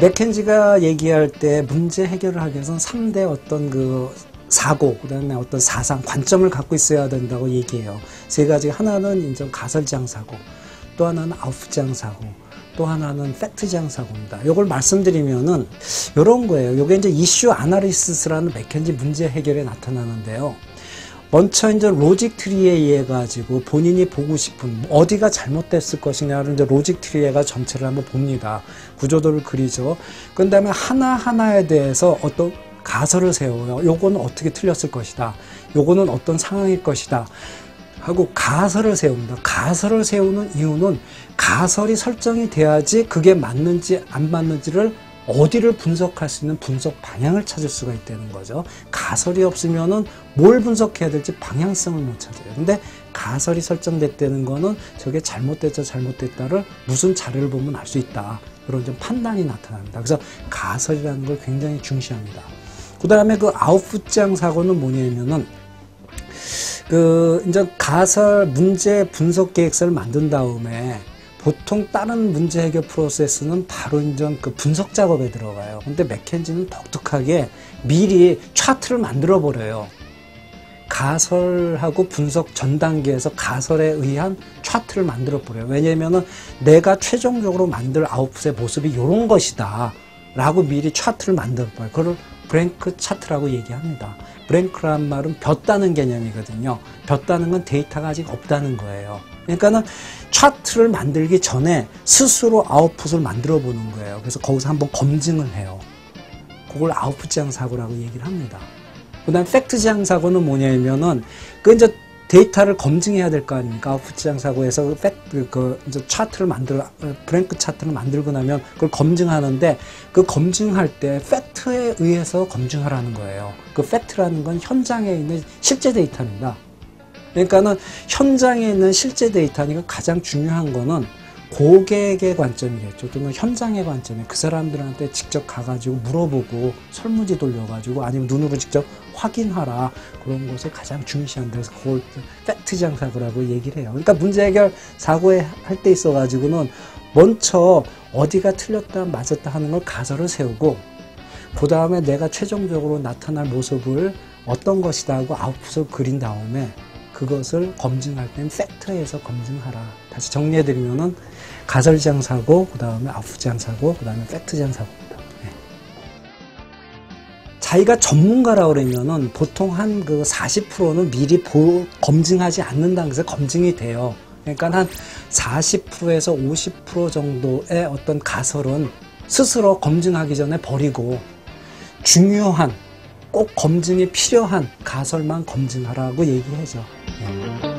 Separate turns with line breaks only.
맥켄지가 얘기할 때 문제 해결을 하기 위해서는 3대 어떤 그 사고, 그 다음에 어떤 사상, 관점을 갖고 있어야 된다고 얘기해요. 세 가지. 하나는 인정 가설지향 사고, 또 하나는 아우프지향 사고, 또 하나는 팩트지향 사고입니다. 이걸 말씀드리면은 이런 거예요. 이게 이제 이슈 아나리시스라는 맥켄지 문제 해결에 나타나는데요. 먼저 이제 로직 트리에 의해 가지고 본인이 보고 싶은 어디가 잘못됐을 것이냐를 이제 로직 트리에가 전체를 한번 봅니다. 구조도를 그리죠. 그 다음에 하나하나에 대해서 어떤 가설을 세워요. 요거는 어떻게 틀렸을 것이다. 요거는 어떤 상황일 것이다. 하고 가설을 세웁니다. 가설을 세우는 이유는 가설이 설정이 돼야지 그게 맞는지 안 맞는지를 어디를 분석할 수 있는 분석 방향을 찾을 수가 있다는 거죠. 가설이 없으면은 뭘 분석해야 될지 방향성을 못 찾아요. 근데 가설이 설정됐다는 거는 저게 잘못됐다 잘못됐다를 무슨 자료를 보면 알 수 있다. 이런 좀 판단이 나타납니다. 그래서 가설이라는 걸 굉장히 중시합니다. 그 다음에 그 아우프지향 사고는 뭐냐면은 이제 가설 문제 분석 계획서를 만든 다음에 보통 다른 문제 해결 프로세스는 바로 이제 그 분석 작업에 들어가요. 근데 맥켄지는 독특하게 미리 차트를 만들어 버려요. 가설하고 분석 전 단계에서 가설에 의한 차트를 만들어 버려요. 왜냐면은 내가 최종적으로 만들 아웃풋의 모습이 이런 것이다 라고 미리 차트를 만들어 버려요. 그걸 브랭크 차트라고 얘기합니다. 브랭크란 말은 볕다는 개념이거든요. 볕다는 건 데이터가 아직 없다는 거예요. 그러니까는 차트를 만들기 전에 스스로 아웃풋을 만들어 보는 거예요. 그래서 거기서 한번 검증을 해요. 그걸 아웃풋지향 사고라고 얘기를 합니다. 그 다음 팩트지향 사고는 뭐냐면은 이제 데이터를 검증해야 될 거 아닙니까? 아웃풋지향 사고에서 이제 차트를 브랭크 차트를 만들고 나면 그걸 검증하는데 그 검증할 때 팩트에 의해서 검증하라는 거예요. 그 팩트라는 건 현장에 있는 실제 데이터입니다. 그러니까는 현장에 있는 실제 데이터니까 가장 중요한 거는 고객의 관점이겠죠. 또는 현장의 관점이 그 사람들한테 직접 가가지고 물어보고 설문지 돌려가지고 아니면 눈으로 직접 확인하라. 그런 것을 가장 중시한다. 그래서 그걸 팩트지향 사고라고 얘기를 해요. 그러니까 문제 해결 사고에 할 때 있어가지고는 먼저 어디가 틀렸다 맞았다 하는 걸 가설을 세우고 그 다음에 내가 최종적으로 나타날 모습을 어떤 것이다 하고 아웃풋을 그린 다음에 그것을 검증할 땐 팩트에서 검증하라. 다시 정리해드리면은 가설지향 사고, 그 다음에 아웃풋지향 사고, 그 다음에 팩트지향 사고입니다. 네. 자기가 전문가라고 그러면은 보통 한 40%는 미리 검증하지 않는다는 것에 검증이 돼요. 그러니까 한 40%에서 50% 정도의 어떤 가설은 스스로 검증하기 전에 버리고 중요한 꼭 검증이 필요한 가설만 검증하라고 얘기하죠. 네.